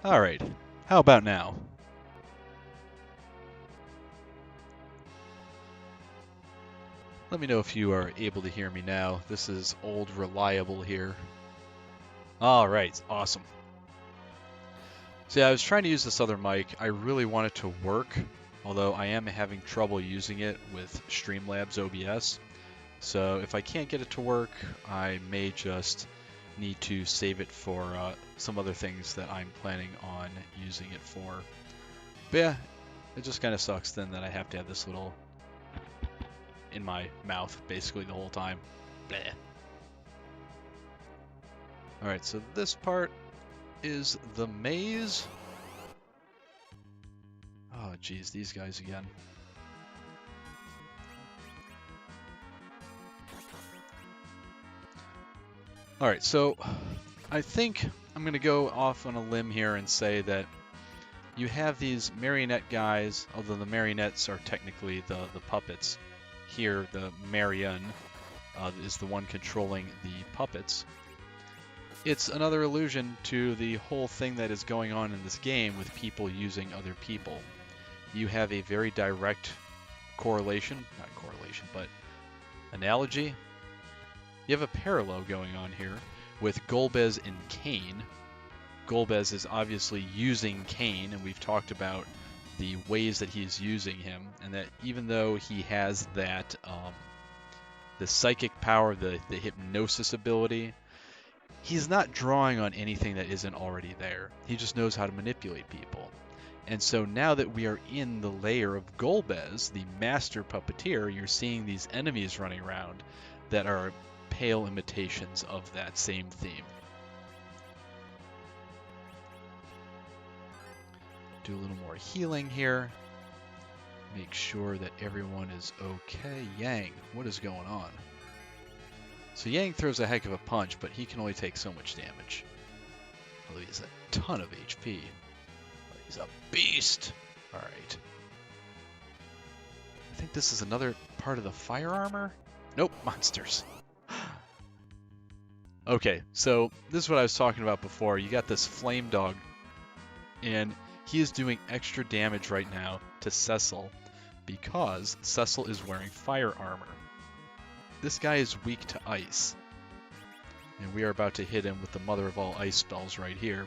Alright, how about now? Let me know if you are able to hear me now. This is old reliable here. Alright, awesome. So yeah, I was trying to use this other mic. I really want it to work, although I am having trouble using it with Streamlabs OBS. So if I can't get it to work, I may just need to save it for some other things that I'm planning on using it for. But yeah, it just kind of sucks then that I have to have this little in my mouth basically the whole time. Bleh. Alright, so this part is the maze. Oh geez, these guys again. Alright, so I think I'm going to go off on a limb here and say that you have these marionette guys, although the marionettes are technically the puppets. Here, the Marion is the one controlling the puppets. It's another allusion to the whole thing that is going on in this game with people using other people. You have a very direct correlation, not correlation, but analogy. You have a parallel going on here with Golbez and Cain. Golbez is obviously using Cain, and we've talked about the ways that he's using him, and that even though he has that the psychic power, the hypnosis ability, he's not drawing on anything that isn't already there. He just knows how to manipulate people. And so now that we are in the layer of Golbez, the master puppeteer, you're seeing these enemies running around that are pale imitations of that same theme. Do a little more healing here. Make sure that everyone is okay. Yang, what is going on? So Yang throws a heck of a punch, but he can only take so much damage. Although he has a ton of HP. He's a beast! Alright. I think this is another part of the fire armor? Nope, monsters. Okay, so this is what I was talking about before. You got this flame dog, and he is doing extra damage right now to Cecil because Cecil is wearing fire armor. This guy is weak to ice, and we are about to hit him with the mother of all ice spells right here.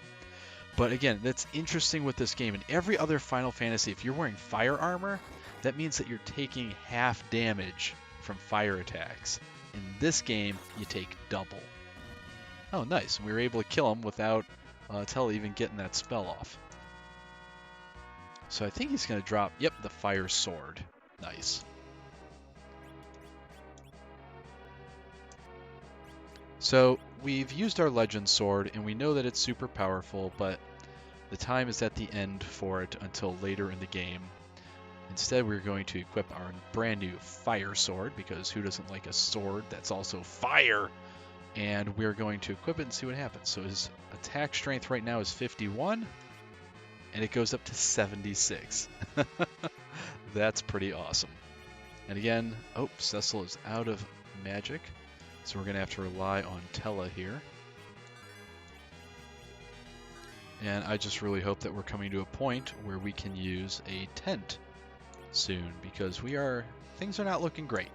But again, that's interesting with this game. In every other Final Fantasy, if you're wearing fire armor, that means that you're taking half damage from fire attacks. In this game, you take double. Oh, nice. We were able to kill him without Tella even getting that spell off. So I think he's going to drop, yep, the fire sword. Nice. So we've used our legend sword, and we know that it's super powerful, but the time is at the end for it until later in the game. Instead, we're going to equip our brand new fire sword, because who doesn't like a sword that's also fire? And we're going to equip it and see what happens. So his attack strength right now is 51, and it goes up to 76. That's pretty awesome. And again, oh, Cecil is out of magic, so we're going to have to rely on Tella here. And I just really hope that we're coming to a point where we can use a tent soon, because things are not looking great.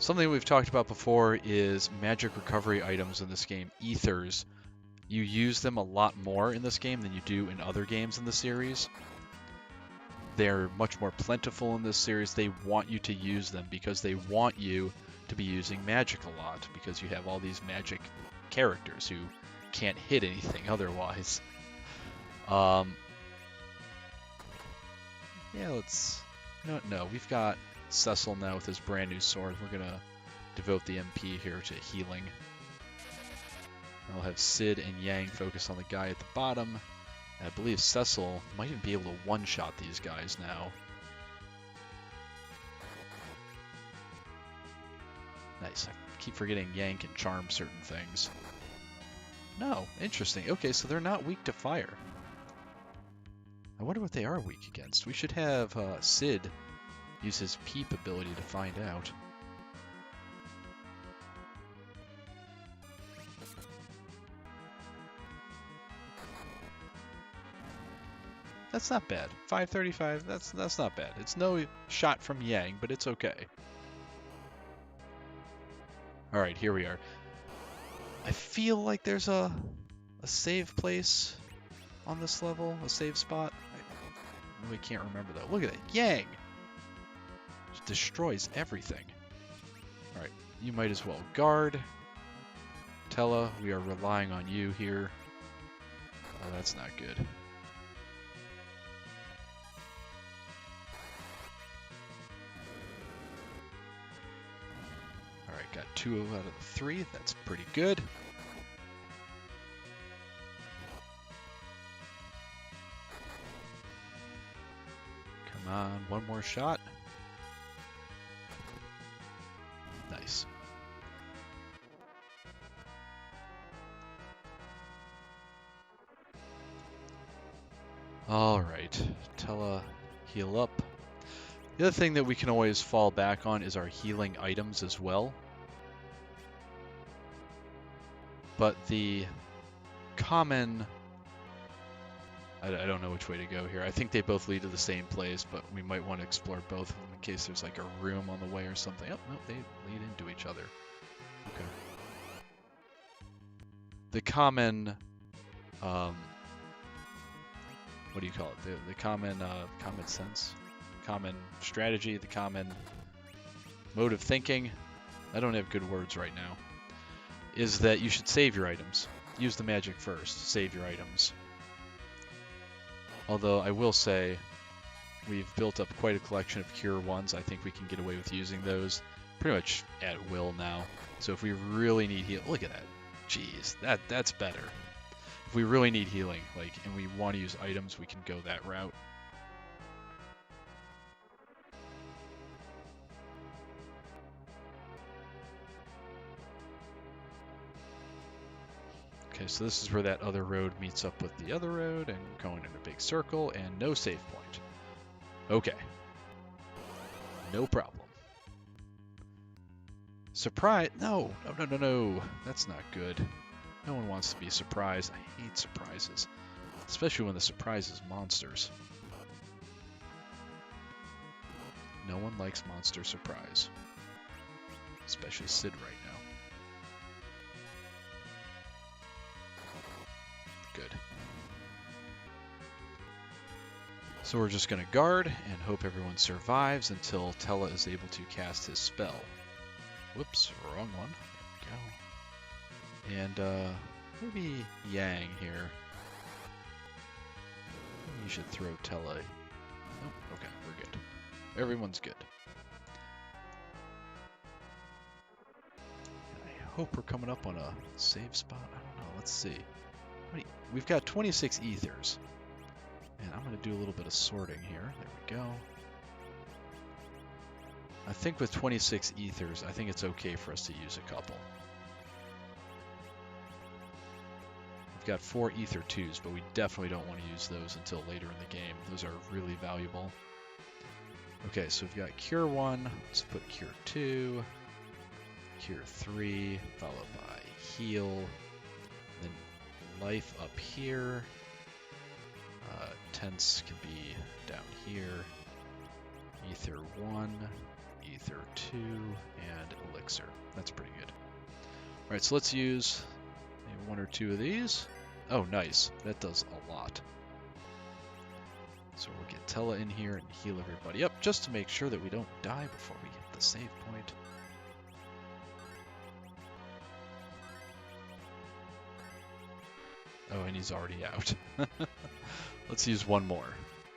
Something we've talked about before is magic recovery items in this game, ethers. You use them a lot more in this game than you do in other games in the series. They're much more plentiful in this series. They want you to use them because they want you to be using magic a lot, because you have all these magic characters who can't hit anything otherwise. Yeah, no, we've got Cecil now with his brand new sword. We're gonna devote the MP here to healing. I'll have Sid and Yang focus on the guy at the bottom. And I believe Cecil might even be able to one-shot these guys now. Nice. I keep forgetting Yang can charm certain things. No, interesting. Okay, so they're not weak to fire. I wonder what they are weak against. We should have Sid use his peep ability to find out. That's not bad. 535, that's not bad. It's no shot from Yang, but it's okay. All right, here we are. I feel like there's a save place on this level, a save spot. I really can't remember though. Look at that, Yang! Just destroys everything. All right, you might as well guard. Tella, we are relying on you here. Oh, that's not good. Alright, got 2 out of the 3. That's pretty good. Come on, one more shot. Nice. Alright, Tella, heal up. The other thing that we can always fall back on is our healing items as well. But the common... I don't know which way to go here. I think they both lead to the same place, but we might want to explore both of them in case there's like a room on the way or something. Oh, no, they lead into each other. Okay. The common... what do you call it? The common sense? Common strategy, the common mode of thinking, I don't have good words right now, is that you should save your items. Use the magic first, save your items. Although I will say, we've built up quite a collection of Cure 1s. I think we can get away with using those pretty much at will now. So if we really need heal, look at that. Jeez, that's better. If we really need healing, like, and we want to use items, we can go that route. Okay, so this is where that other road meets up with the other road, and we're going in a big circle, and no save point. Okay. No problem. Surprise! No! No. That's not good. No one wants to be surprised. I hate surprises. Especially when the surprise is monsters. No one likes monster surprise. Especially Sid right now. Good. So we're just going to guard and hope everyone survives until Tella is able to cast his spell. Whoops, wrong one. There we go. And maybe Yang here. You should throw Tella. Oh, okay, we're good. Everyone's good. And I hope we're coming up on a save spot. I don't know. Let's see. We've got 26 ethers. And I'm going to do a little bit of sorting here. There we go. I think with 26 ethers, I think it's okay for us to use a couple. We've got 4 ether 2s, but we definitely don't want to use those until later in the game. Those are really valuable. Okay, so we've got Cure 1. Let's put Cure 2. Cure 3, followed by Heal. Then Life up here. Tense can be down here. Ether 1, Ether 2, and Elixir. That's pretty good. Alright, so let's use maybe 1 or 2 of these. Oh, nice. That does a lot. So we'll get Tella in here and heal everybody up just to make sure that we don't die before we hit the save point. Oh, and he's already out. Let's use one more.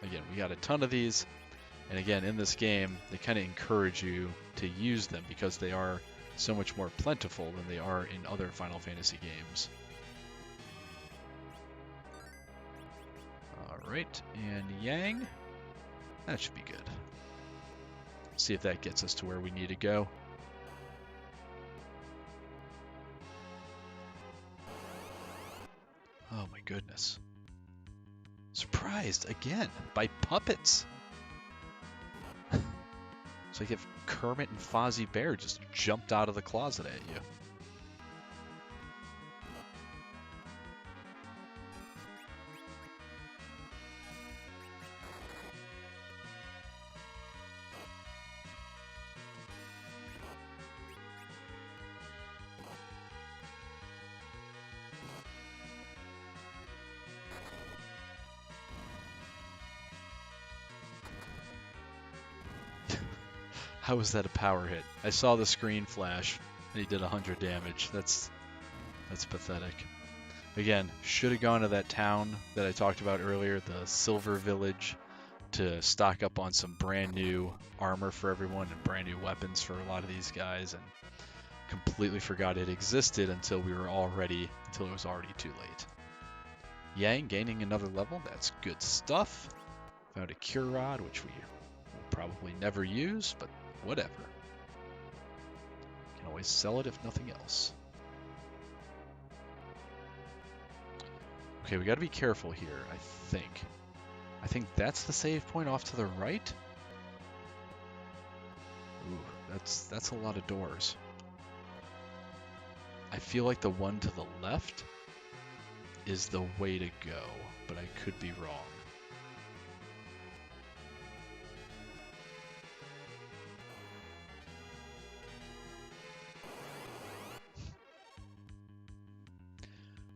Again, we got a ton of these. And again, in this game, they kind of encourage you to use them because they are so much more plentiful than they are in other Final Fantasy games. Alright, and Yang. That should be good. See if that gets us to where we need to go. Oh my goodness. Surprised again by puppets. It's like if Kermit and Fozzie Bear just jumped out of the closet at you. How was that a power hit? I saw the screen flash, and he did 100 damage. That's pathetic. Again, should have gone to that town that I talked about earlier, the Silver Village, to stock up on some brand new armor for everyone and brand new weapons for a lot of these guys, and completely forgot it existed until it was already too late. Yang gaining another level, that's good stuff. Found a cure rod, which we will probably never use, but whatever. Can always sell it if nothing else. Okay, we got to be careful here, I think. I think that's the save point off to the right. Ooh, that's a lot of doors. I feel like the one to the left is the way to go, but I could be wrong.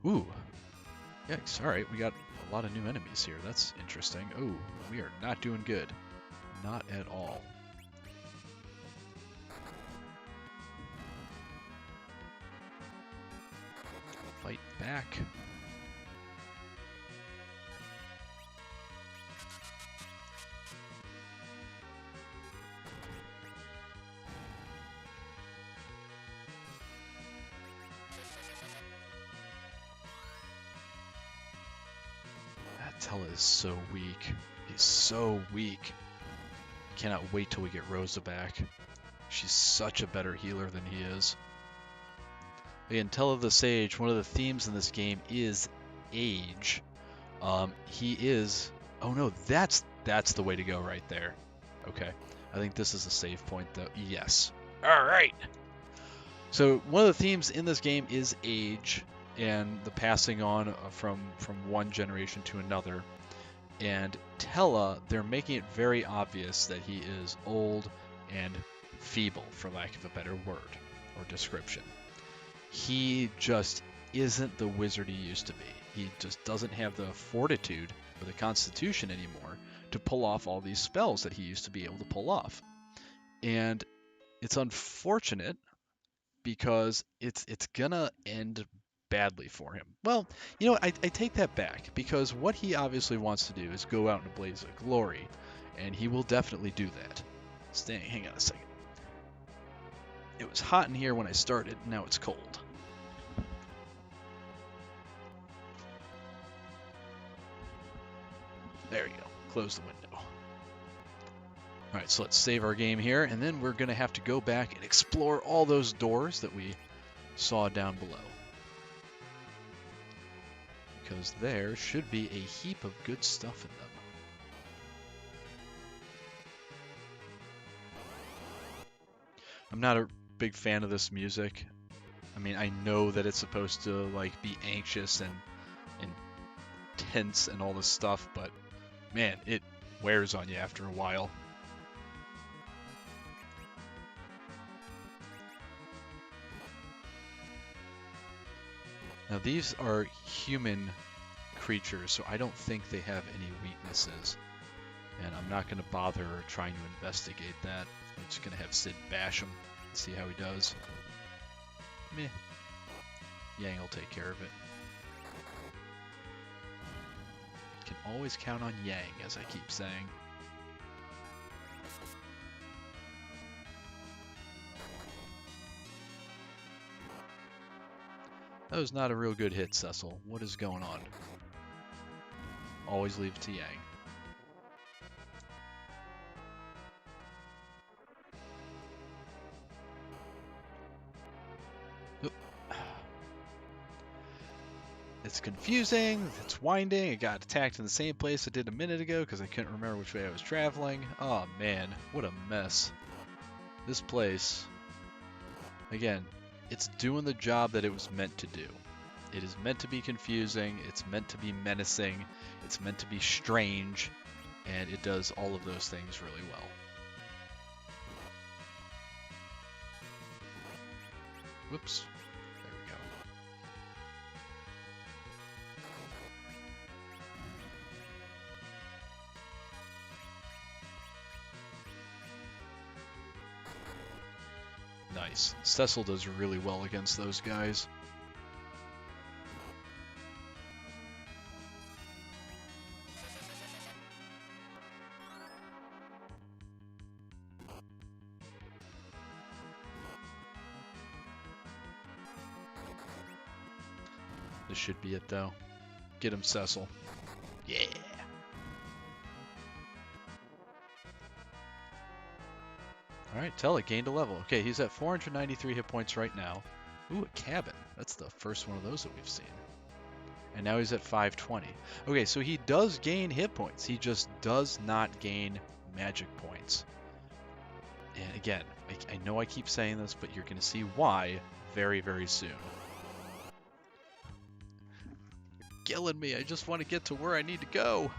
Ooh. Yikes. Alright, we got a lot of new enemies here. That's interesting. Oh, we are not doing good. Not at all. Fight back. Tella is so weak. He's so weak. Cannot wait till we get Rosa back. She's such a better healer than he is. Again, Tella the Sage, one of the themes in this game is age. He is... Oh no, that's the way to go right there. Okay. I think this is a save point though. Yes. Alright! So one of the themes in this game is age and the passing on from one generation to another. And Tella, they're making it very obvious that he is old and feeble, for lack of a better word or description. He just isn't the wizard he used to be. He just doesn't have the fortitude or the constitution anymore to pull off all these spells that he used to be able to pull off. And it's unfortunate because it's gonna end badly for him. Well, you know what, I take that back, because what he obviously wants to do is go out in a blaze of glory, and he will definitely do that. Hang on a second. It was hot in here when I started, now it's cold. There you go, close the window. Alright, so let's save our game here, and then we're going to have to go back and explore all those doors that we saw down below. Because there should be a heap of good stuff in them. I'm not a big fan of this music. I mean, I know that it's supposed to like be anxious and tense and all this stuff, but man, it wears on you after a while. Now these are human creatures, so I don't think they have any weaknesses. And I'm not going to bother trying to investigate that. I'm just going to have Sid bash him and see how he does. Meh. Yang will take care of it. Can always count on Yang, as I keep saying. That was not a real good hit, Cecil. What is going on? Always leave it to Yang. Oop. It's confusing, it's winding, it got attacked in the same place it did a minute ago because I couldn't remember which way I was traveling. Oh man, what a mess. This place, again, it's doing the job that it was meant to do. It is meant to be confusing, it's meant to be menacing, it's meant to be strange, and it does all of those things really well. Whoops. There we go. Nice. Cecil does really well against those guys. This should be it, though. Get him, Cecil. Yeah! Alright, Tella gained a level. Okay, he's at 493 hit points right now. Ooh, a cabin. That's the first one of those that we've seen. And now he's at 520. Okay, so he does gain hit points. He just does not gain magic points. And again, I know I keep saying this, but you're going to see why very, very soon. Killing me. I just want to get to where I need to go.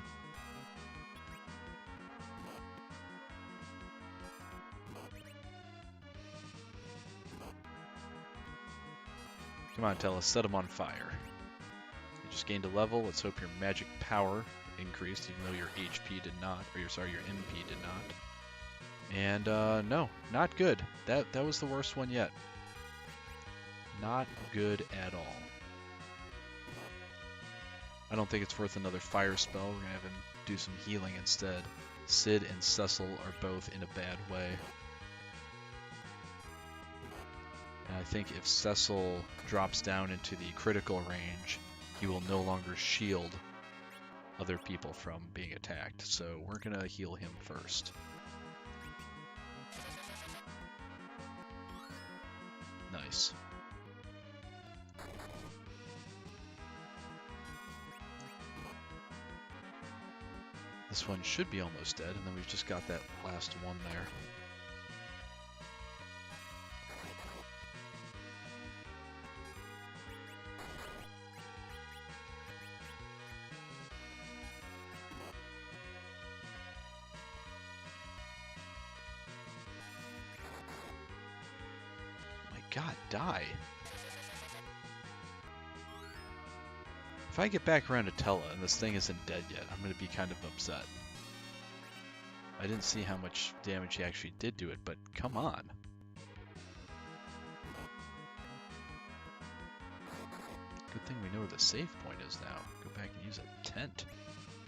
Come on, Tella, set him on fire. You just gained a level. Let's hope your magic power increased, even though your HP did not, or your MP did not. And no, not good. That was the worst one yet. Not good at all. I don't think it's worth another fire spell. We're gonna have him do some healing instead. Sid and Cecil are both in a bad way. And I think if Cecil drops down into the critical range, he will no longer shield other people from being attacked. So we're gonna heal him first. Nice. This one should be almost dead, and then we've just got that last one there. My God, die. If I get back around to Tella and this thing isn't dead yet, I'm going to be kind of upset. I didn't see how much damage he actually did to it, but come on. Good thing we know where the save point is now. Go back and use a tent.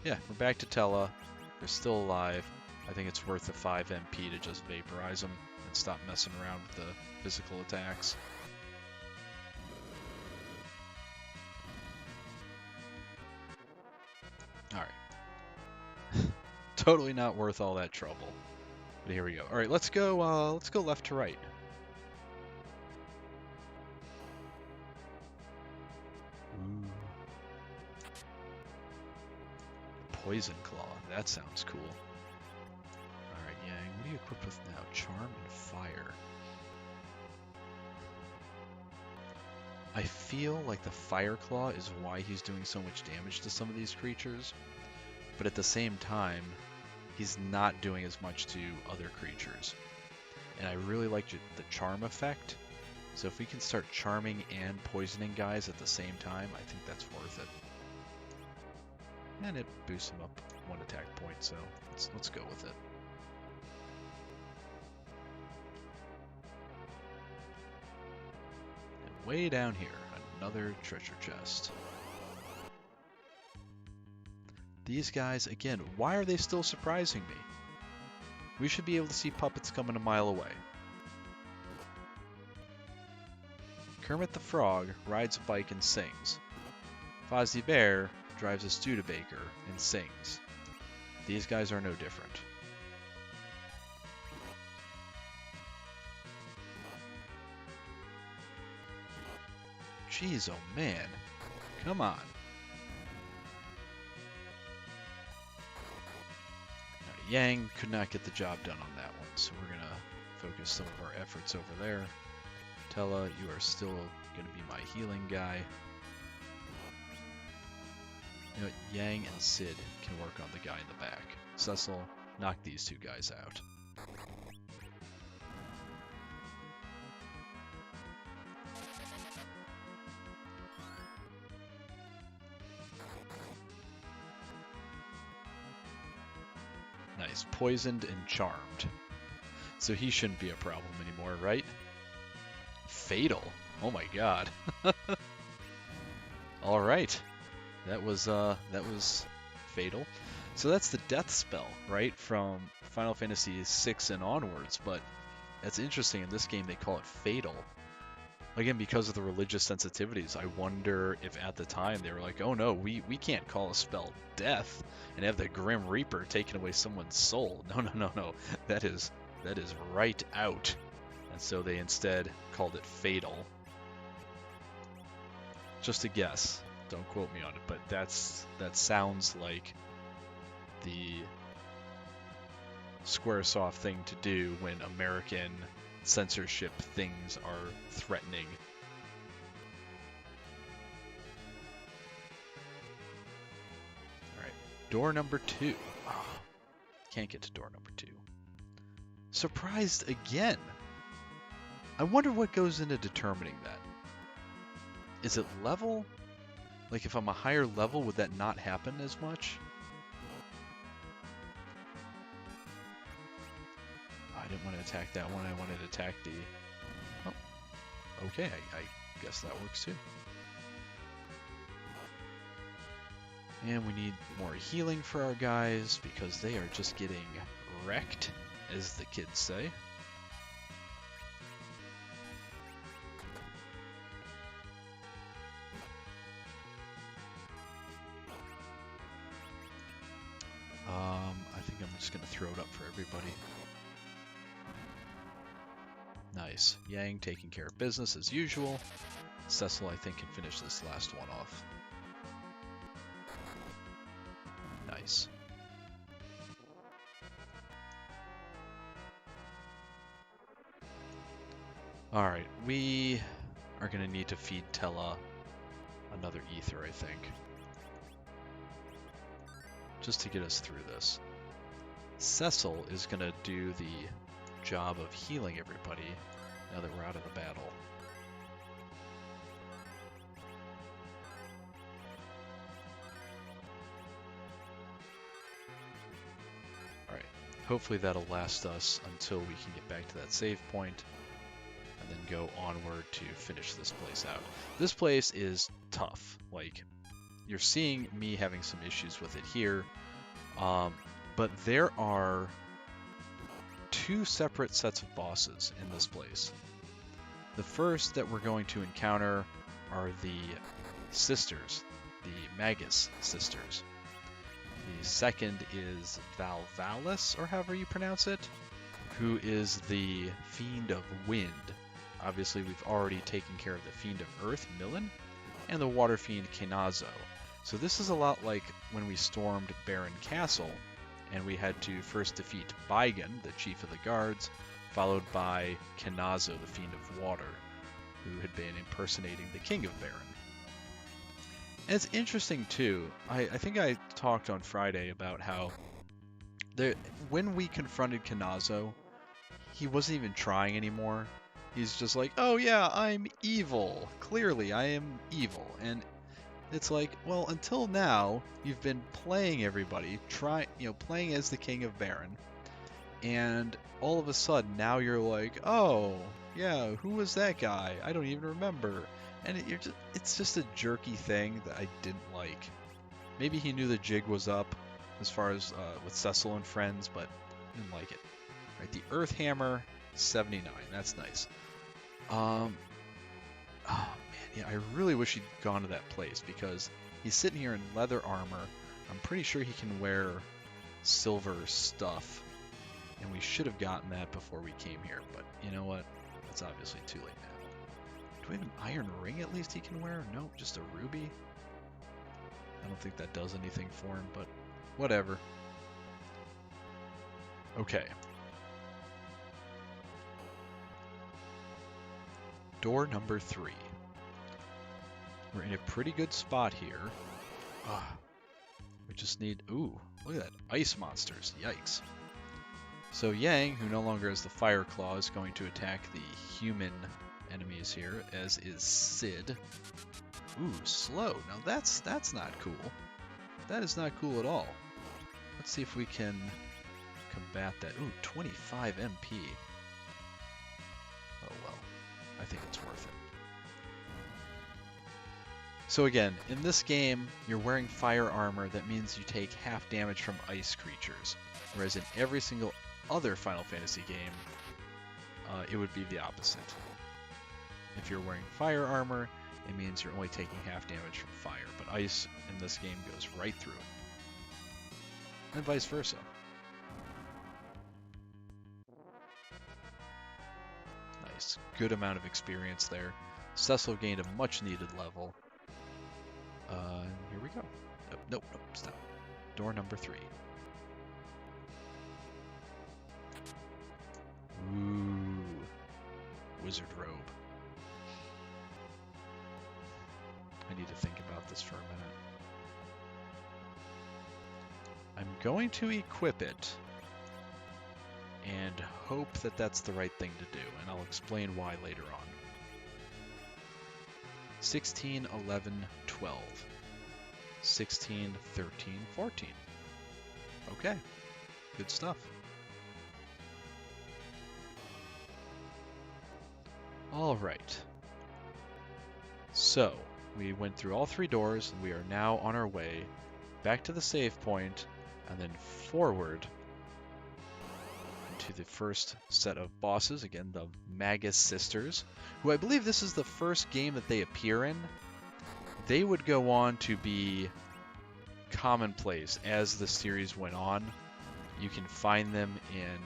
Yeah, we're back to Tella. They're still alive. I think it's worth the 5 MP to just vaporize them and stop messing around with the physical attacks. Alright. Totally not worth all that trouble. But here we go. Alright, let's go left to right. Ooh. Poison Claw. That sounds cool. Alright, Yang, what are you equipped with now? Charm and Fire. I feel like the Fire Claw is why he's doing so much damage to some of these creatures. But at the same time, he's not doing as much to other creatures. And I really like the charm effect. So if we can start charming and poisoning guys at the same time, I think that's worth it. And it boosts him up 1 attack point, so let's go with it. And way down here, another treasure chest. These guys, again, why are they still surprising me? We should be able to see puppets coming a mile away. Kermit the Frog rides a bike and sings. Fozzie Bear drives a Studebaker and sings. These guys are no different. Jeez, oh man. Come on. Yang could not get the job done on that one, so we're going to focus some of our efforts over there. Tella, you are still going to be my healing guy. You know what? Yang and Sid can work on the guy in the back. Cecil, knock these 2 guys out. Nice. Poisoned and charmed. So he shouldn't be a problem anymore, right? Fatal. Oh my god. All right. That was fatal. So that's the death spell, right? From Final Fantasy VI and onwards, but that's interesting. In this game they call it fatal. Again, because of the religious sensitivities, I wonder if at the time they were like, oh no, we can't call a spell death and have the Grim Reaper taking away someone's soul. No. That is right out. And so they instead called it fatal. Just a guess. Don't quote me on it, but that sounds like the Squaresoft thing to do when American censorship things are threatening. Alright, door number 2. Oh, can't get to door number 2. Surprised again. I wonder what goes into determining that. Is it level? Like if I'm a higher level, would that not happen as much? I didn't want to attack that one. I wanted to attack the... Oh, okay. I guess that works too. And we need more healing for our guys because they are just getting wrecked, as the kids say. I think I'm just going to throw it up for everybody. Nice. Yang taking care of business as usual. Cecil, I think, can finish this last one off. Nice. Alright, we are going to need to feed Tella another ether, I think. Just to get us through this. Cecil is going to do the job of healing everybody now that we're out of the battle. Alright, hopefully that'll last us until we can get back to that save point and then go onward to finish this place out. This place is tough. Like, you're seeing me having some issues with it here, but there are 2 separate sets of bosses in this place. The first that we're going to encounter are the sisters, the Magus sisters. The second is Valvalis, or however you pronounce it, who is the Fiend of Wind. Obviously, we've already taken care of the Fiend of Earth, Millen, and the Water Fiend, Kenazo. So this is a lot like when we stormed Baron Castle, and we had to first defeat Baigan, the chief of the guards, followed by Kenazo, the Fiend of Water, who had been impersonating the King of Baron. And it's interesting too, I think I talked on Friday about how when we confronted Kenazo, he wasn't even trying anymore. He's just like, oh yeah, I'm evil. Clearly I am evil. And it's like, well, until now, you've been playing everybody, playing as the King of Baron, and all of a sudden, now you're like, oh, yeah, who was that guy? I don't even remember. And it's just a jerky thing that I didn't like. Maybe he knew the jig was up, as far as with Cecil and friends, but I didn't like it. Right, the Earth Hammer, 79, that's nice. Oh, man, yeah, I really wish he'd gone to that place, because he's sitting here in leather armor. I'm pretty sure he can wear silver stuff, and we should have gotten that before we came here, but you know what? That's obviously too late now. Do we have an iron ring at least he can wear? No, just a ruby? I don't think that does anything for him, but whatever. Okay. Door number 3. We're in a pretty good spot here. We just need... Ooh, look at that. Ice monsters. Yikes. So Yang, who no longer has the Fire Claw, is going to attack the human enemies here, as is Sid. Ooh, slow. Now that's not cool. That is not cool at all. Let's see if we can combat that. Ooh, 25 MP. Oh well. I think it's worth it. So again, in this game, you're wearing fire armor. That means you take half damage from ice creatures. Whereas in every single other Final Fantasy game, it would be the opposite. If you're wearing fire armor, it means you're only taking half damage from fire. But ice in this game goes right through. And vice versa. Nice. Good amount of experience there. Cecil gained a much needed level. Here we go. Nope, stop. Door number 3. Ooh. Wizard robe. I need to think about this for a minute. I'm going to equip it and hope that that's the right thing to do, and I'll explain why later on. 16, 11, 12. 16, 13, 14. Okay, good stuff. All right. So, we went through all 3 doors, and we are now on our way back to the save point, and then forward to the first set of bosses. Again, the Magus Sisters, who I believe this is the first game that they appear in. They would go on to be commonplace as the series went on. You can find them in...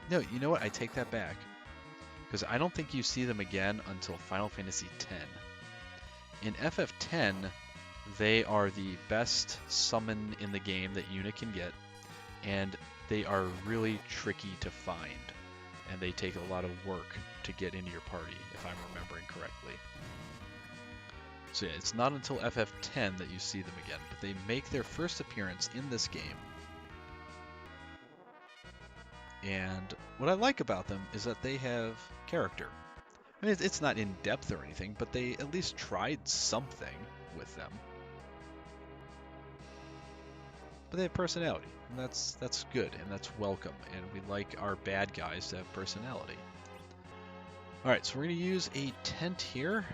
No, you know what? I take that back. Because I don't think you see them again until Final Fantasy X. In FF10, they are the best summon in the game that Yuna can get, and they are really tricky to find, and they take a lot of work to get into your party, if I'm remembering correctly. So yeah, it's not until FF10 that you see them again, but they make their first appearance in this game. And what I like about them is that they have character. I mean, it's not in depth or anything, but they at least tried something with them. But they have personality, and that's good, and that's welcome, and we like our bad guys to have personality. Alright, so we're going to use a tent here.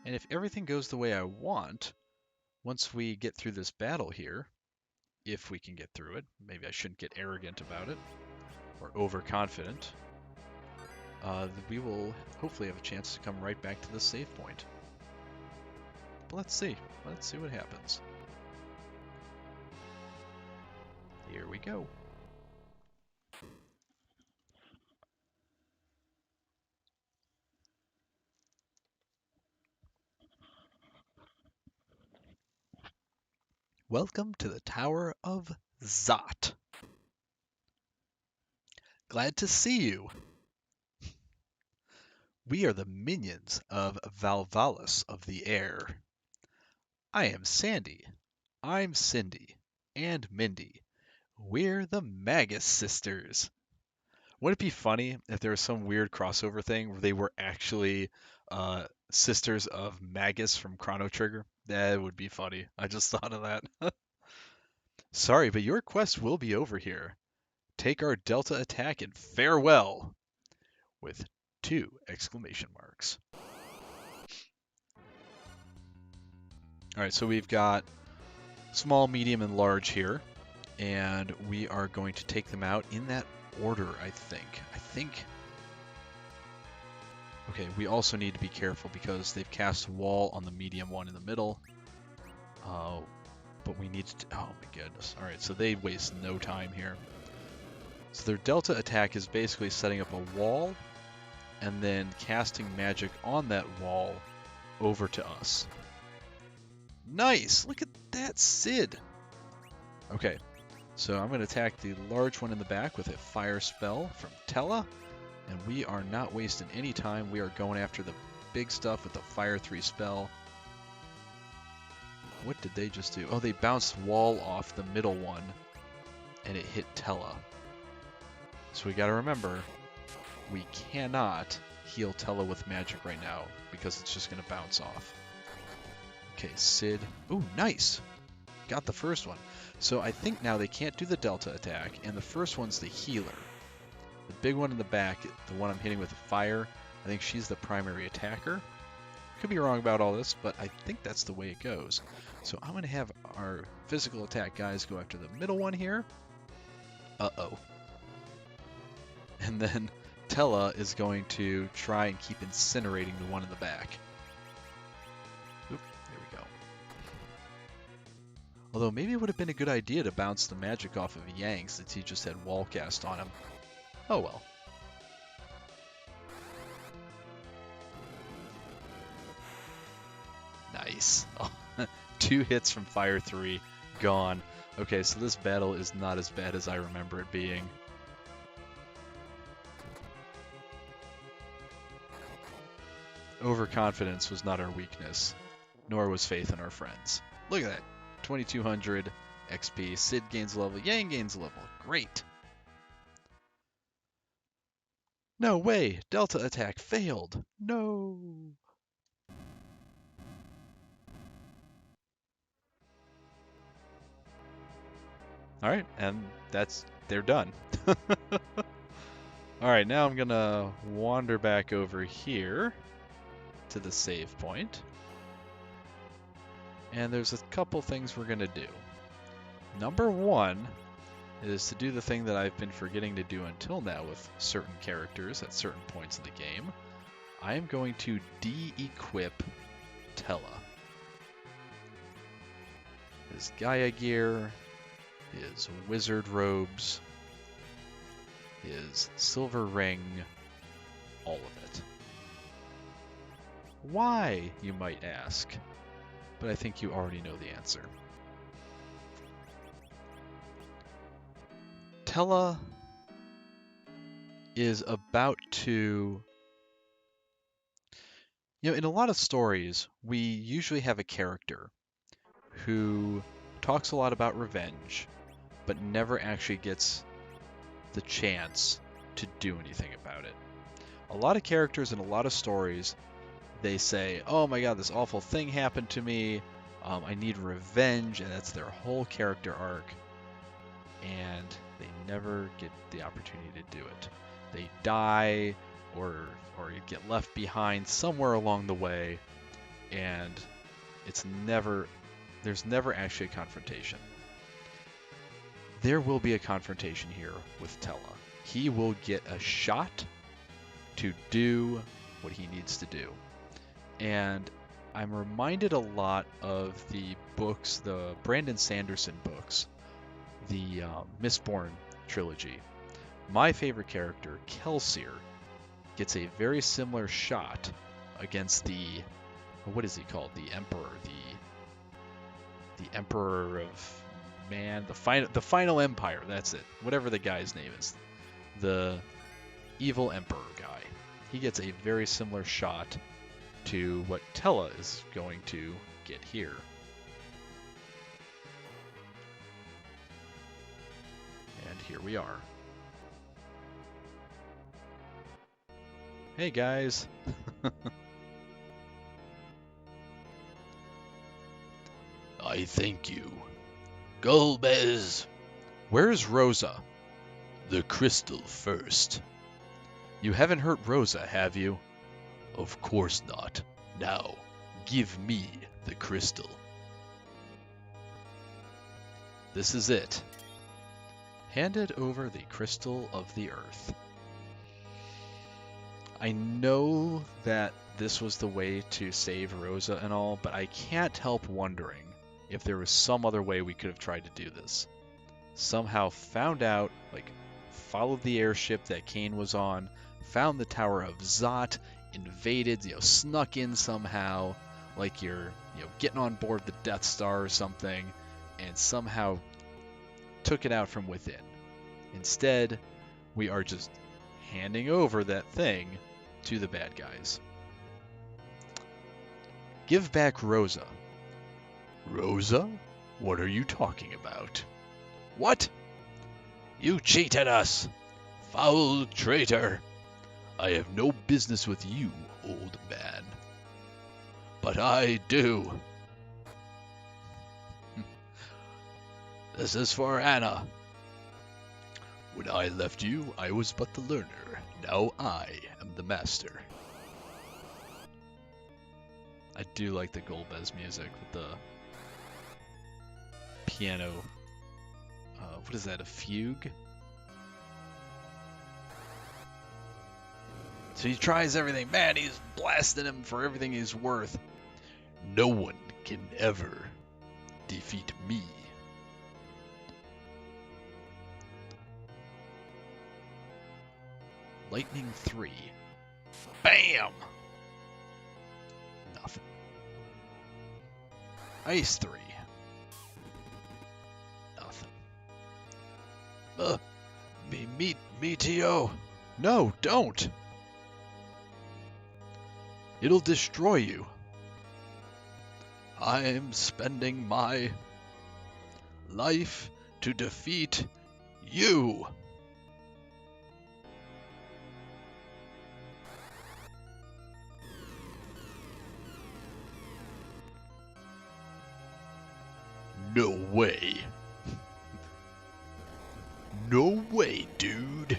And if everything goes the way I want, once we get through this battle here, if we can get through it, maybe I shouldn't get arrogant about it, or overconfident, we will hopefully have a chance to come right back to the save point. But let's see what happens. Here we go. Welcome to the Tower of Zot. Glad to see you. We are the minions of Valvalis of the Air. I am Sandy. I'm Cindy. And Mindy. We're the Magus Sisters. Wouldn't it be funny if there was some weird crossover thing where they were actually sisters of Magus from Chrono Trigger? That would be funny. I just thought of that. Sorry, but your quest will be over here. Take our Delta attack and farewell! With 2 exclamation marks. Alright, so we've got small, medium, and large here. And we are going to take them out in that order, I think. Okay, we also need to be careful because they've cast a wall on the medium one in the middle. But we need to... Oh my goodness. Alright, so they waste no time here. So their Delta attack is basically setting up a wall and then casting magic on that wall over to us. Nice! Look at that, Sid! Okay, so I'm going to attack the large one in the back with a fire spell from Tella. And we are not wasting any time. We are going after the big stuff with the Fire 3 spell. What did they just do? Oh, they bounced wall off the middle one, and it hit Tella. So we got to remember, we cannot heal Tella with magic right now, because it's just going to bounce off. Okay, Sid. Ooh, nice! Got the first one. So I think now they can't do the Delta attack, and the first one's the healer. The big one in the back, the one I'm hitting with the fire, I think she's the primary attacker. Could be wrong about all this, but I think that's the way it goes. So I'm going to have our physical attack guys go after the middle one here. Uh-oh. And then Tella is going to try and keep incinerating the one in the back. Oop, there we go. Although maybe it would have been a good idea to bounce the magic off of Yang since he just had wall cast on him. Oh well. Nice. Oh, 2 hits from Fire 3, gone. Okay, so this battle is not as bad as I remember it being. Overconfidence was not our weakness, nor was faith in our friends. Look at that. 2200 XP. Sid gains a level. Yang gains a level. Great. No way. Delta attack failed. No. Alright, and they're done. Alright, now I'm gonna wander back over here to the save point. And there's a couple things we're gonna do. Number 1 is to do the thing that I've been forgetting to do until now with certain characters at certain points in the game. I am going to de-equip Tella. His Gaia gear, his wizard robes, his silver ring, all of it. Why, you might ask, but I think you already know the answer. Tella is about to... You know, in a lot of stories, we usually have a character who talks a lot about revenge, but never actually gets the chance to do anything about it. A lot of characters in a lot of stories, they say, oh my god, this awful thing happened to me, I need revenge, and that's their whole character arc, and they never get the opportunity to do it. They die, or get left behind somewhere along the way, and there's never actually a confrontation. There will be a confrontation here with Tella. He will get a shot to do what he needs to do. And I'm reminded a lot of the books, the Brandon Sanderson books, the Mistborn trilogy. My favorite character, Kelsier, gets a very similar shot against the, what is he called? The Emperor, the Emperor of Man, the final Empire, that's it. Whatever the guy's name is. The evil Emperor guy. He gets a very similar shot to what Tella is going to get here. And here we are. Hey guys. I thank you. Golbez! Where's Rosa? The crystal first. You haven't hurt Rosa, have you? Of course not. Now, give me the crystal. This is it. Handed over the crystal of the earth. I know that this was the way to save Rosa and all, but I can't help wondering if there was some other way we could have tried to do this. Somehow found out, like, followed the airship that Kane was on, found the Tower of Zot, invaded, snuck in somehow, like you're, getting on board the Death Star or something, and somehow took it out from within. Instead, we are just handing over that thing to the bad guys. Give back Rosa. Rosa? What are you talking about? What? You cheated us! Foul traitor! I have no business with you, old man. But I do. This is for Anna. When I left you, I was but the learner. Now I am the master. I do like the Golbez music with the piano. What is that, a fugue? So he tries everything. Man, he's blasting him for everything he's worth. No one can ever defeat me. Lightning 3. Bam! Nothing. Ice 3. Nothing. Meteo. No, don't. It'll destroy you. I'm spending my life to defeat you. No way. No way, dude.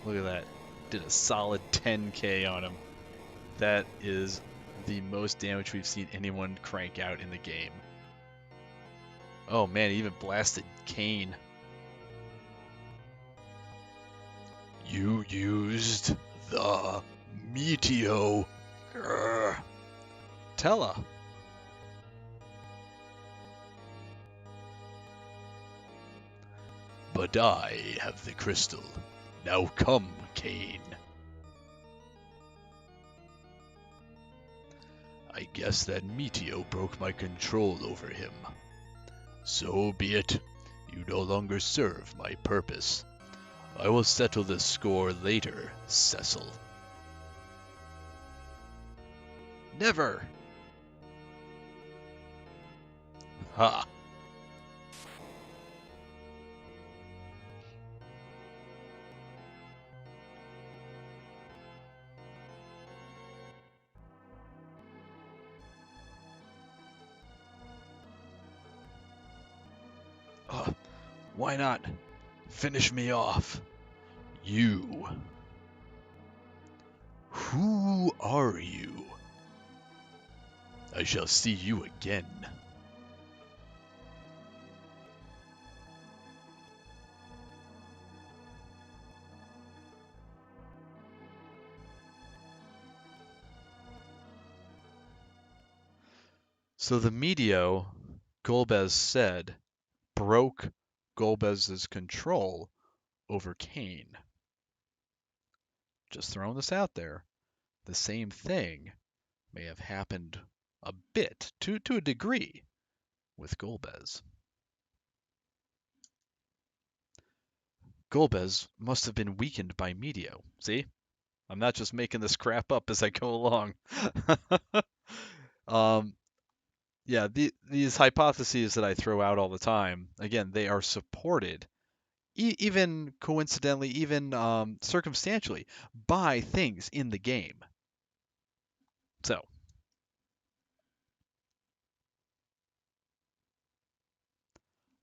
Look at that. Did a solid 10k on him. That is the most damage we've seen anyone crank out in the game. Oh man, he even blasted Kane. You used the Meteo. Grr. Tella. But I have the crystal. Now come, Kane. I guess that Meteo broke my control over him. So be it. You no longer serve my purpose. I will settle this score later, Cecil. Never! Ha! Why not finish me off? You. Who are you? I shall see you again. So the Meteo, Golbez said, broke Golbez's control over Kane. Just throwing this out there. The same thing may have happened a bit, to a degree, with Golbez. Golbez must have been weakened by Meteo. See? I'm not just making this crap up as I go along. Yeah, these hypotheses that I throw out all the time, again, they are supported, even coincidentally, even circumstantially, by things in the game. So,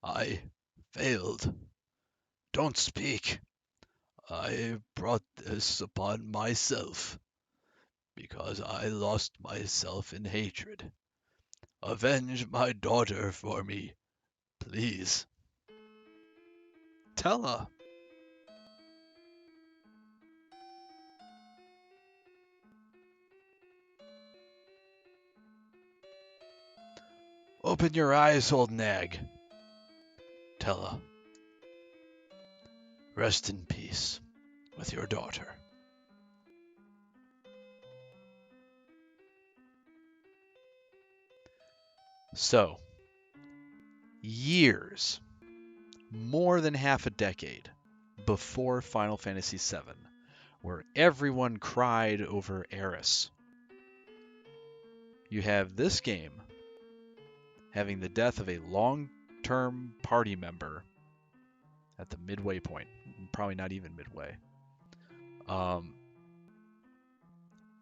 I failed. Don't speak. I brought this upon myself, because I lost myself in hatred. Avenge my daughter for me, please. Tell her. Open your eyes, old nag. Tell her. Rest in peace with your daughter. So, years, more than half a decade before Final Fantasy VII, where everyone cried over Eris, you have this game having the death of a long-term party member at the midway point. Probably not even midway.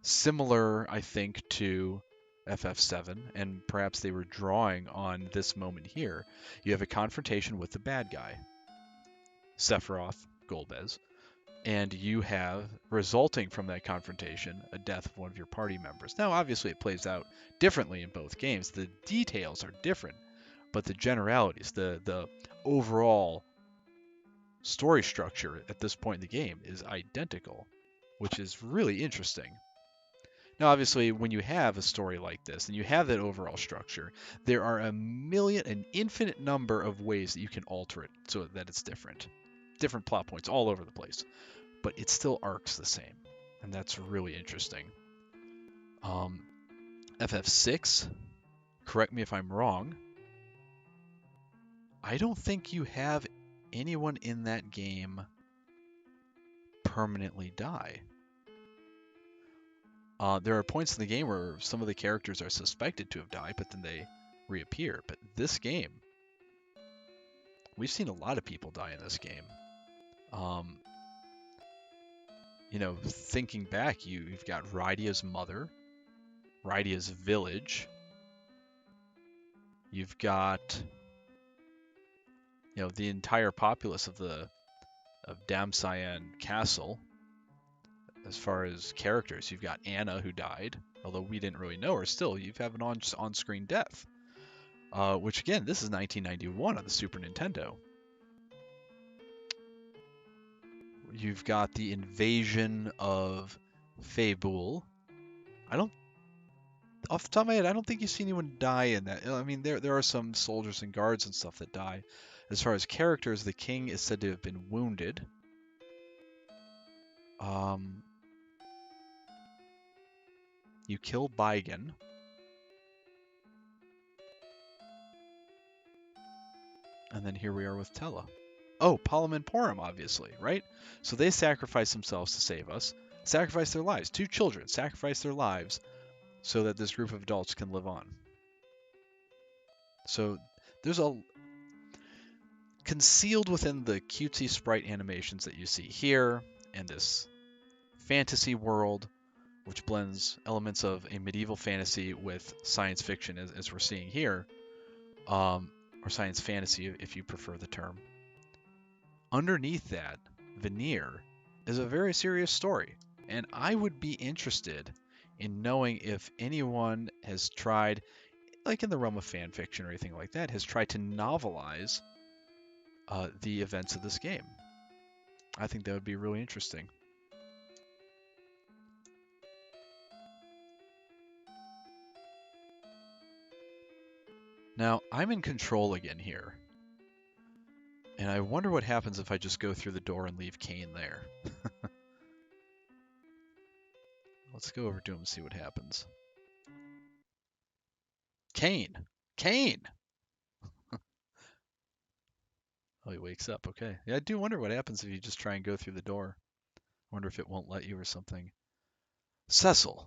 Similar, I think, to FF7, and perhaps they were drawing on this moment here. You have a confrontation with the bad guy, Sephiroth, Golbez, and you have, resulting from that confrontation, a death of one of your party members. Now, obviously, it plays out differently in both games. The details are different, but the generalities, the overall story structure at this point in the game is identical, which is really interesting. Now, obviously, when you have a story like this and you have that overall structure, there are an infinite number of ways that you can alter it so that it's different. Different plot points all over the place, but it still arcs the same, and that's really interesting. FF6, correct me if I'm wrong, I don't think you have anyone in that game permanently die. There are points in the game where some of the characters are suspected to have died, but then they reappear. But this game, we've seen a lot of people die in this game. Thinking back, you've got Rydia's mother, Rydia's village. You've got, the entire populace of Damcyan Castle. As far as characters, you've got Anna, who died, although we didn't really know her. Still, you have an on-screen death. Which, again, this is 1991 on the Super Nintendo. You've got the invasion of Fabul. Off the top of my head, I don't think you see anyone die in that. I mean, there are some soldiers and guards and stuff that die. As far as characters, the king is said to have been wounded. You kill Baigen. And then here we are with Tella. Oh, Palom and Porum, obviously, right? So they sacrifice themselves to save us. Sacrifice their lives. 2 children sacrifice their lives so that this group of adults can live on. So there's concealed within the cutesy sprite animations that you see here and this fantasy world, which blends elements of a medieval fantasy with science fiction, as we're seeing here, or science fantasy if you prefer the term. Underneath that veneer is a very serious story, and I would be interested in knowing if anyone has tried, like in the realm of fan fiction or anything like that, has tried to novelize the events of this game. I think that would be really interesting. Now, I'm in control again here. And I wonder what happens if I just go through the door and leave Cain there. Let's go over to him and see what happens. Cain! Cain! Oh, he wakes up. Okay. Yeah, I do wonder what happens if you just try and go through the door. I wonder if it won't let you or something. Cecil!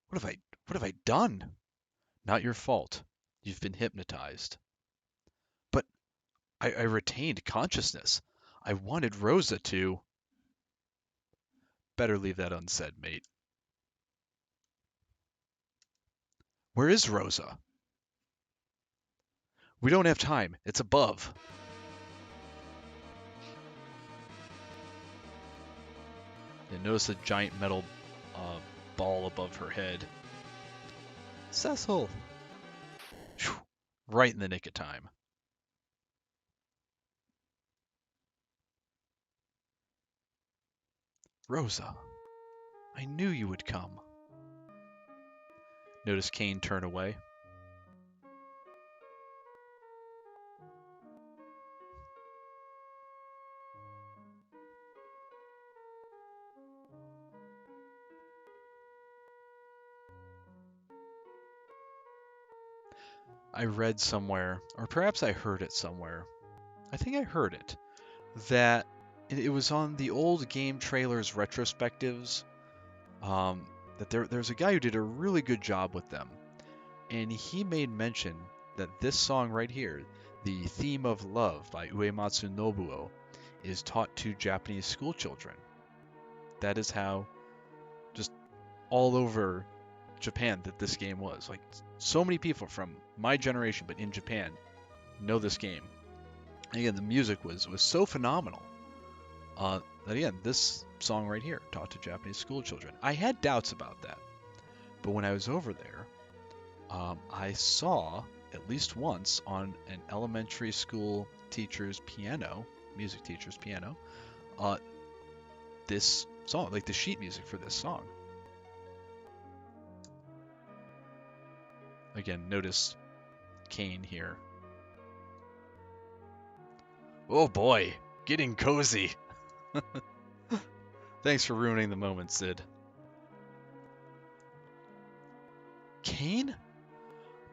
What have I done? Not your fault. You've been hypnotized. But I retained consciousness. I wanted Rosa to... Better leave that unsaid, mate. Where is Rosa? We don't have time. It's above. And notice a giant metal ball above her head. Cecil! Whew. Right in the nick of time. Rosa, I knew you would come. Notice Cain turn away. I read somewhere, or perhaps I heard it somewhere. I think I heard it, that it was on the old game trailers retrospectives, that there's a guy who did a really good job with them, and he made mention that this song right here, the Theme of Love by Uematsu Nobuo, is taught to Japanese school children. That is how, just all over Japan that this game was. Like, so many people from my generation, but in Japan, know this game. And again, the music was so phenomenal. That again, this song right here, taught to Japanese school children. I had doubts about that, but when I was over there, I saw at least once on an elementary school teacher's piano, music teacher's piano, this song, like the sheet music for this song. Again, notice Kane here. Oh boy, getting cozy. Thanks for ruining the moment, Sid. Kane?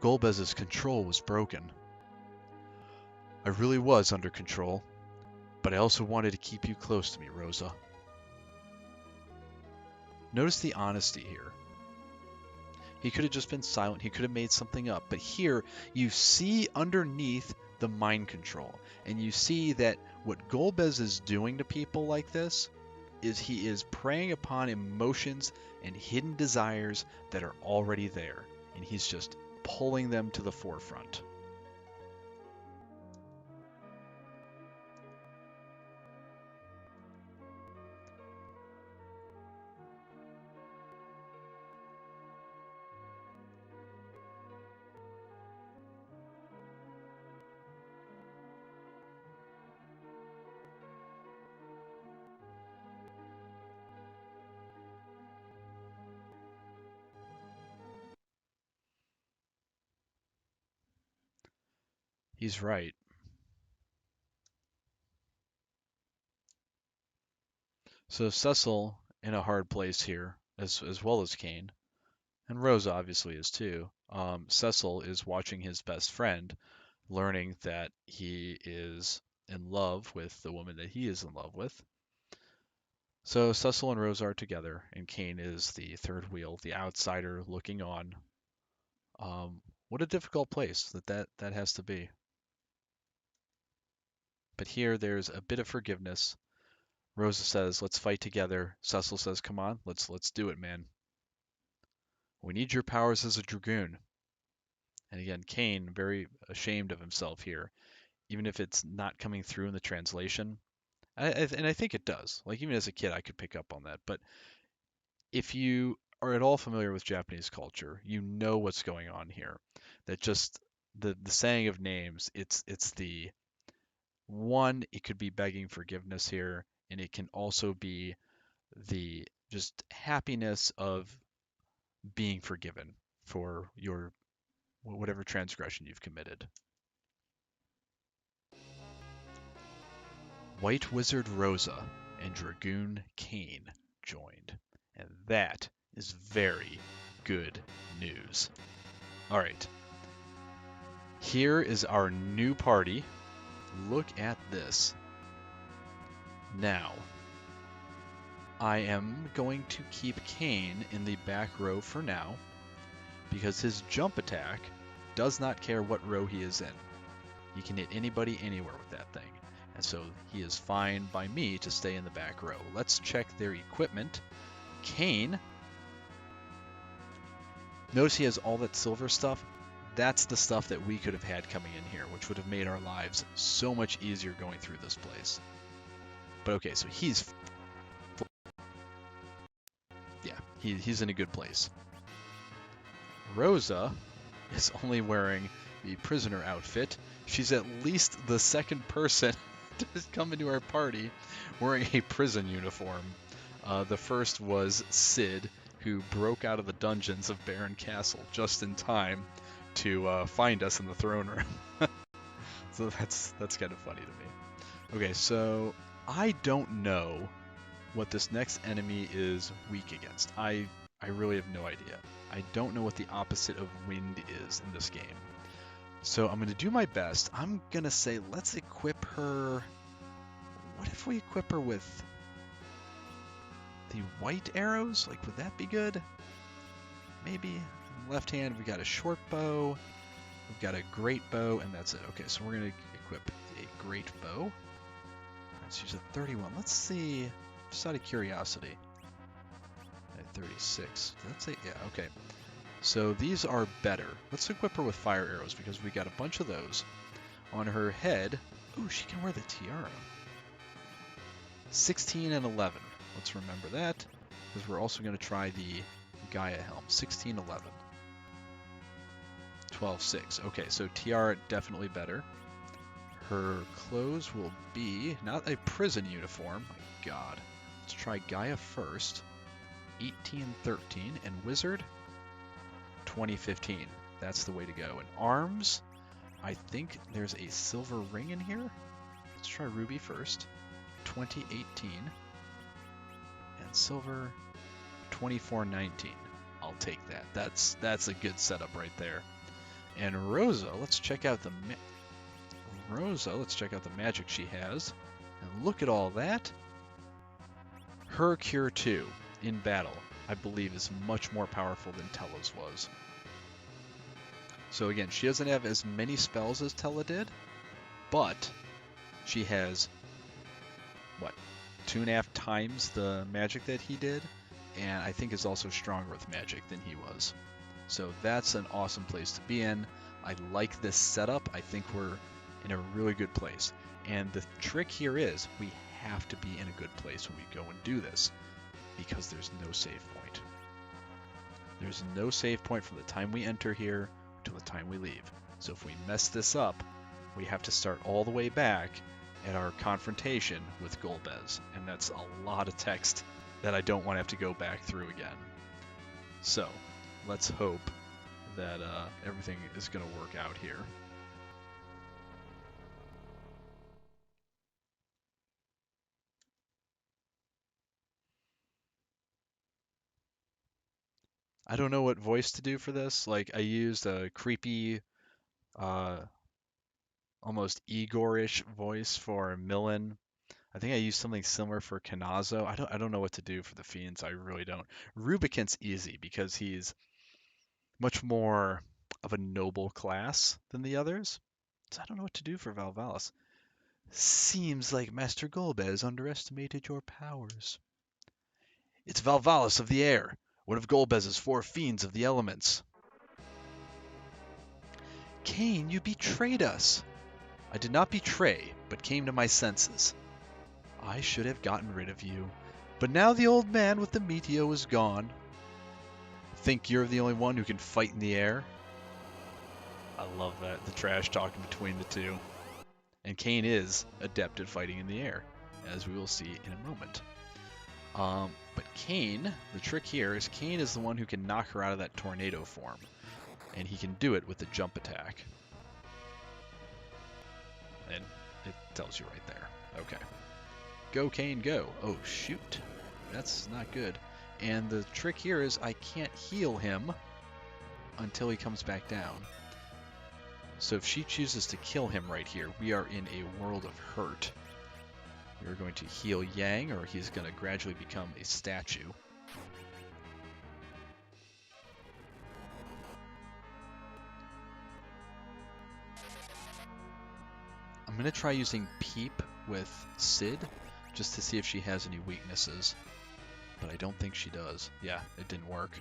Golbez's control was broken. I really was under control, but I also wanted to keep you close to me, Rosa. Notice the honesty here. He could have just been silent, he could have made something up, but here you see underneath the mind control, and you see that what Golbez is doing to people like this is he is preying upon emotions and hidden desires that are already there, and he's just pulling them to the forefront. He's right. So Cecil in a hard place here, as well as Kane, and Rosa obviously is too. Cecil is watching his best friend, learning that he is in love with the woman that he is in love with. So Cecil and Rosa are together, and Kane is the third wheel, the outsider looking on. What a difficult place that has to be. But here there's a bit of forgiveness. Rosa says, "Let's fight together." Cecil says, "Come on, let's do it, man. We need your powers as a dragoon." And again, Kane very ashamed of himself here, even if it's not coming through in the translation. And I think it does. Like even as a kid, I could pick up on that. But if you are at all familiar with Japanese culture, you know what's going on here. That just the saying of names, it's the one, it could be begging forgiveness here, and it can also be the just happiness of being forgiven for your whatever transgression you've committed. White Wizard Rosa and Dragoon Kane joined, and that is very good news. All right, here is our new party. Look at this. Now, I am going to keep Kane in the back row for now, because his jump attack does not care what row he is in. He can hit anybody anywhere with that thing. And so he is fine by me to stay in the back row. Let's check their equipment. Kane, notice he has all that silver stuff. That's the stuff that we could have had coming in here, which would have made our lives so much easier going through this place. But okay, so he's in a good place. Rosa is only wearing the prisoner outfit. She's at least the second person to come into our party wearing a prison uniform. The first was Sid, who broke out of the dungeons of Baron Castle just in time to find us in the throne room. So that's kind of funny to me. Okay, so I don't know what this next enemy is weak against. I really have no idea. I don't know what the opposite of wind is in this game. So I'm going to do my best. I'm going to say let's equip her. What if we equip her with the white arrows? Like, would that be good? Maybe. In the left hand, we got a short bow. We've got a great bow, and that's it. Okay, so we're going to equip a great bow. Let's use a 31. Let's see, just out of curiosity. At 36. That's it. Yeah, okay. So these are better. Let's equip her with fire arrows because we got a bunch of those. On her head, ooh, she can wear the tiara. 16 and 11. Let's remember that because we're also going to try the Gaia helm. 16, 11. 12, 6. Okay, so tiara definitely better. Her clothes will be not a prison uniform. My God. Let's try Gaia first. 18, 13. And wizard, 2015. That's the way to go. And arms, I think there's a silver ring in here. Let's try ruby first. 2018. And silver, 2419. I'll take that. That's a good setup right there. And Rosa, let's check out the magic she has. And look at all that. Her Cure 2 in battle, I believe, is much more powerful than Tella's was. So again, she doesn't have as many spells as Tella did, but she has, what, 2.5 times the magic that he did, and I think is also stronger with magic than he was. So that's an awesome place to be in. I like this setup. I think we're in a really good place. And the trick here is we have to be in a good place when we go and do this because there's no save point. There's no save point from the time we enter here to the time we leave. So if we mess this up, we have to start all the way back at our confrontation with Golbez. And that's a lot of text that I don't want to have to go back through again. So let's hope that everything is going to work out here. I don't know what voice to do for this. Like, I used a creepy, almost Igor-ish voice for Millen. I think I used something similar for Kanazo. I don't know what to do for the Fiends. I really don't. Rubicant's easy because he's much more of a noble class than the others. So I don't know what to do for Valvalis. Seems like Master Golbez underestimated your powers. It's Valvalis of the air, one of Golbez's 4 fiends of the elements. Cain, you betrayed us. I did not betray, but came to my senses. I should have gotten rid of you, but now the old man with the meteor is gone. Think you're the only one who can fight in the air? I love that, the trash talking between the two. And Cain is adept at fighting in the air, as we will see in a moment. But Cain, the trick here is Cain is the one who can knock her out of that tornado form. And he can do it with the jump attack. And it tells you right there. Okay. Go, Cain, go. Oh, shoot. That's not good. And the trick here is I can't heal him until he comes back down. So if she chooses to kill him right here, we are in a world of hurt. We're going to heal Yang, or he's going to gradually become a statue. I'm going to try using Peep with Sid, just to see if she has any weaknesses. But I don't think she does. Yeah, it didn't work.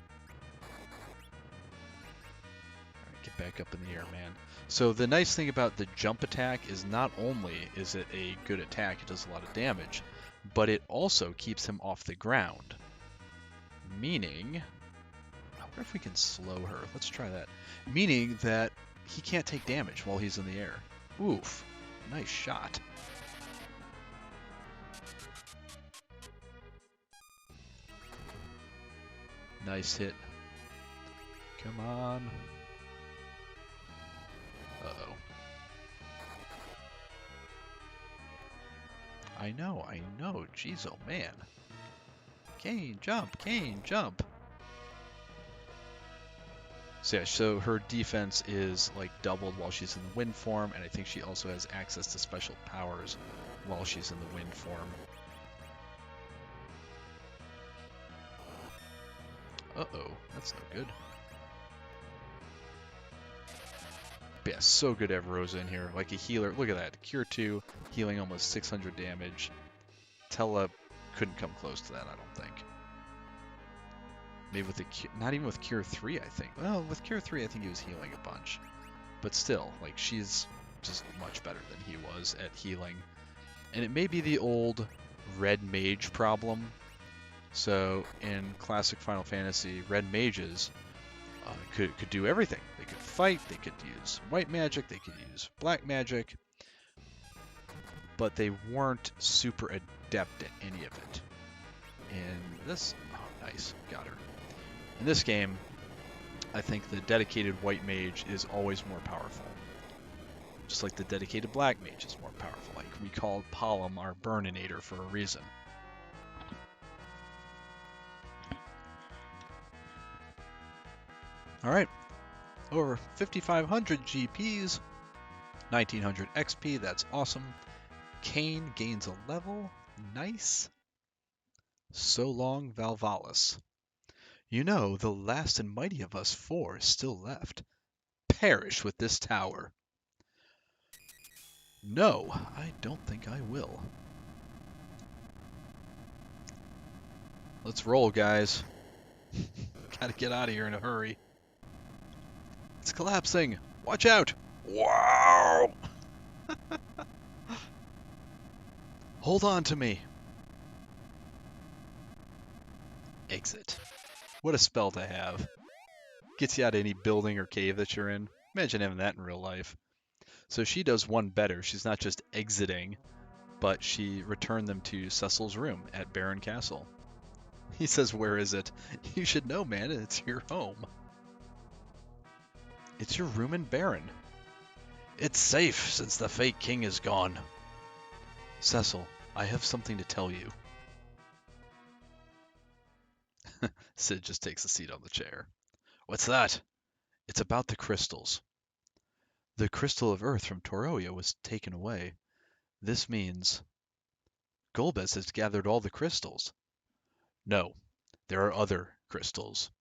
Alright, get back up in the air, man. So the nice thing about the jump attack is not only is it a good attack, it does a lot of damage, but it also keeps him off the ground. Meaning, I wonder if we can slow her. Let's try that. Meaning that he can't take damage while he's in the air. Oof. Nice shot. Nice hit. Come on. Uh-oh. I know. Jeez, oh man. Cain, jump! Cain, jump! So yeah, so her defense is like doubled while she's in the wind form, and I think she also has access to special powers while she's in the wind form. Uh-oh, that's not good. But yeah, so good to have Rosa in here, like a healer. Look at that, Cure 2, healing almost 600 damage. Tella couldn't come close to that, I don't think. Maybe with the not even with Cure 3, I think. Well, with Cure 3, I think he was healing a bunch. But still, like, she's just much better than he was at healing. And it may be the old red mage problem. So in classic Final Fantasy, red mages could do everything. They could fight, they could use white magic, they could use black magic, but they weren't super adept at any of it. In this, oh nice, got her. In this game, I think the dedicated white mage is always more powerful. Just like the dedicated black mage is more powerful. Like we called Palom our Burninator for a reason. Alright, over 5,500 GPs, 1,900 XP, that's awesome. Kain gains a level, nice. So long, Valvalis. You know, the last and mighty of us four is still left. Perish with this tower. No, I don't think I will. Let's roll, guys. Gotta get out of here in a hurry. It's collapsing. Watch out. Wow! Hold on to me. Exit. What a spell to have. Gets you out of any building or cave that you're in. Imagine having that in real life. So she does one better. She's not just exiting, but she returned them to Cecil's room at Baron Castle. He says, "Where is it?" You should know, man. It's your home. It's your room in Baron. It's safe since the fake king is gone. Cecil, I have something to tell you. Sid just takes a seat on the chair. What's that? It's about the crystals. The crystal of earth from Toroia was taken away. This means Golbez has gathered all the crystals. No, there are other crystals.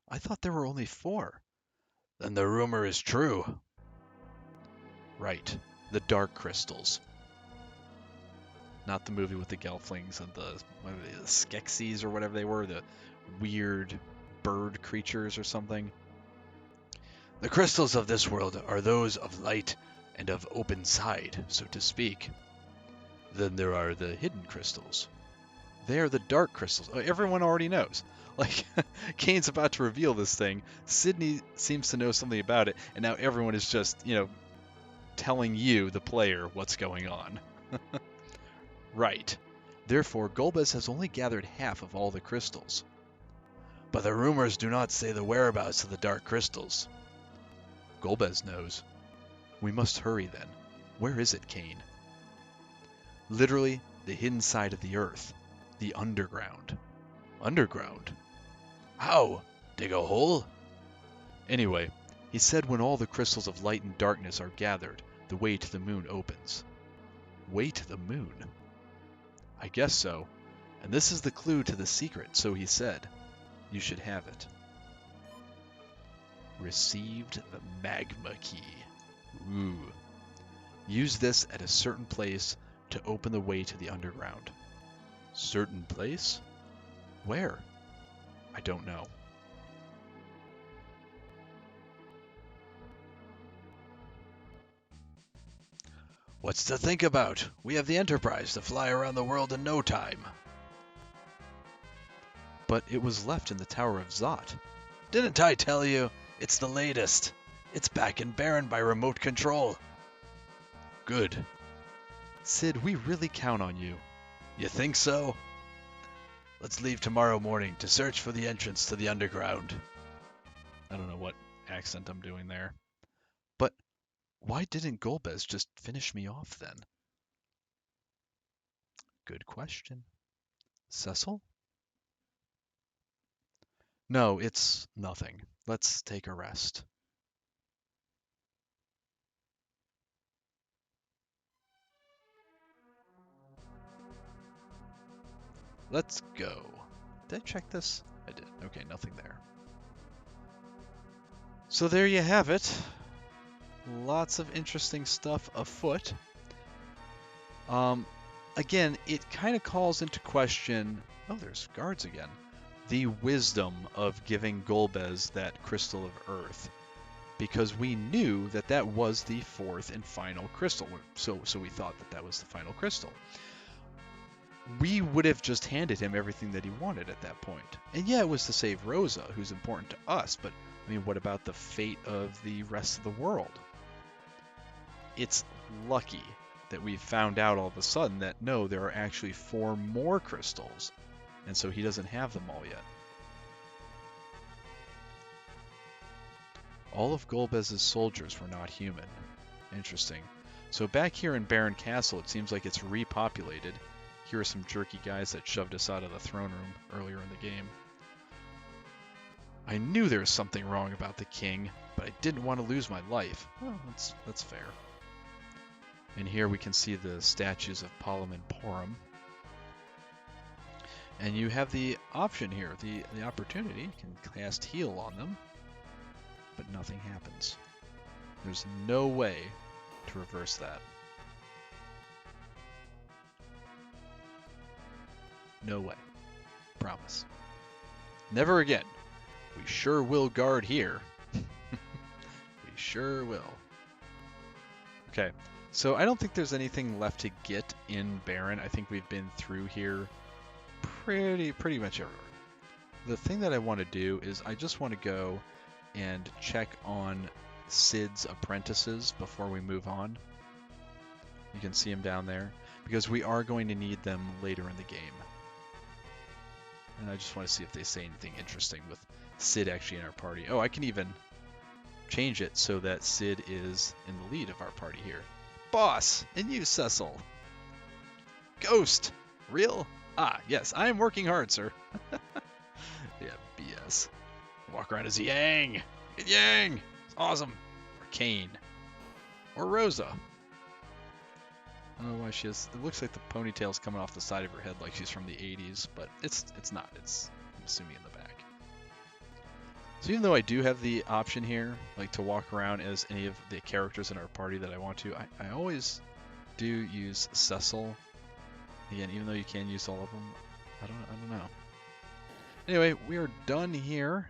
I thought there were only 4. Then the rumor is true. Right, the dark crystals. Not the movie with the Gelflings and the Skeksis or whatever they were, the weird bird creatures or something. The crystals of this world are those of light and of open side, so to speak. Then there are the hidden crystals. They are the dark crystals. Everyone already knows. Like, Kane's about to reveal this thing. Sydney seems to know something about it, and now everyone is just, telling you, the player, what's going on. Right. Therefore, Golbez has only gathered half of all the crystals. But the rumors do not say the whereabouts of the dark crystals. Golbez knows. We must hurry then. Where is it, Kane? Literally, the hidden side of the earth. The underground. Underground? How? Dig a hole? Anyway, he said when all the crystals of light and darkness are gathered, the way to the moon opens. Way to the moon? I guess so. And this is the clue to the secret, so he said. You should have it. Received the magma key. Ooh. Use this at a certain place to open the way to the underground. Certain place? Where? I don't know. What's to think about? We have the Enterprise to fly around the world in no time. But it was left in the Tower of Zot. Didn't I tell you? It's the latest. It's back in Baron by remote control. Good. Sid, we really count on you. You think so? Let's leave tomorrow morning to search for the entrance to the underground. I don't know what accent I'm doing there. But why didn't Golbez just finish me off then? Good question. Cecil? No, it's nothing. Let's take a rest. Let's go. Did I check this? I did. Okay, nothing there. So there you have it. Lots of interesting stuff afoot. Again, it kind of calls into question... Oh, there's guards again. the wisdom of giving Golbez that Crystal of Earth, because we knew that that was the fourth and final crystal. So we thought that that was the final crystal. We would have just handed him everything that he wanted at that point. And yeah, it was to save Rosa, who's important to us, but I mean, what about the fate of the rest of the world? It's lucky that we found out all of a sudden that no, there are actually 4 more crystals, and so he doesn't have them all yet. All of Golbez's soldiers were not human. Interesting. So back here in Barren Castle, it seems like it's repopulated. Here are some jerky guys that shoved us out of the throne room earlier in the game. I knew there was something wrong about the king, but I didn't want to lose my life. Well, that's fair. And here we can see the statues of Palom and Porum. And you have the option here, the opportunity. You can cast heal on them, but nothing happens. There's no way to reverse that. No way. Promise. Never again. We sure will guard here. We sure will. Okay, so I don't think there's anything left to get in Barren. I think we've been through here pretty much everywhere. The thing that I want to do is I just want to go and check on Cid's apprentices before we move on. You can see them down there, because we are going to need them later in the game. And I just want to see if they say anything interesting with Cid actually in our party. Oh, I can even change it so that Cid is in the lead of our party here. Boss! And you, Cecil! Ghost! Real? Ah, yes, I am working hard, sir. Yeah, BS. Walk around as Yang! Get Yang! It's awesome! Or Kane. Or Rosa. I don't know why she has... It looks like the ponytail's coming off the side of her head like she's from the 80s, but it's not. It's, I'm assuming, in the back. So even though I do have the option here, like to walk around as any of the characters in our party that I want to, I always do use Cecil. Again, even though you can use all of them, I don't know. Anyway, we are done here.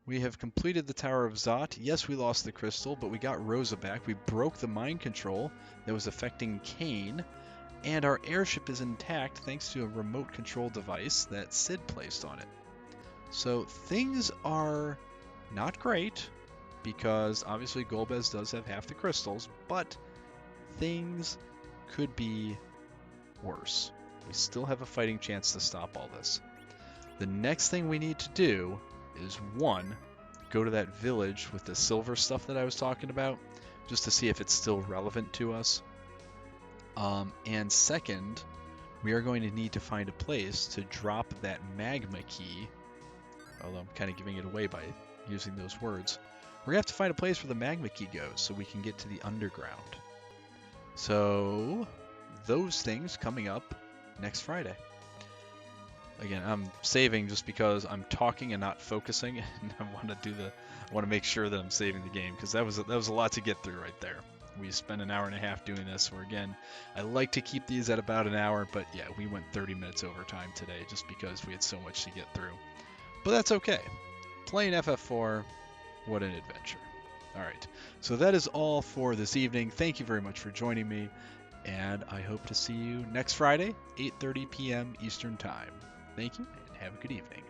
We have completed the Tower of Zot. Yes, we lost the crystal, but we got Rosa back. We broke the mind control that was affecting Kane, and our airship is intact thanks to a remote control device that Cid placed on it. So things are not great, because obviously Golbez does have half the crystals, but things could be worse. We still have a fighting chance to stop all this. The next thing we need to do is, 1, go to that village with the silver stuff that I was talking about, just to see if it's still relevant to us. And second, we are going to need to find a place to drop that magma key, although I'm kind of giving it away by using those words. We're going to have to find a place where the magma key goes so we can get to the underground. So, those things coming up next Friday. Again, I'm saving just because I'm talking and not focusing, and I want to make sure that I'm saving the game, because that was a lot to get through right there. We spent an hour and a half doing this, where again, I like to keep these at about an hour, but yeah, we went 30 minutes over time today just because we had so much to get through. But that's okay. Playing FF4, what an adventure. Alright, so that is all for this evening. Thank you very much for joining me, and I hope to see you next Friday, 8:30 p.m. Eastern Time. Thank you, and have a good evening.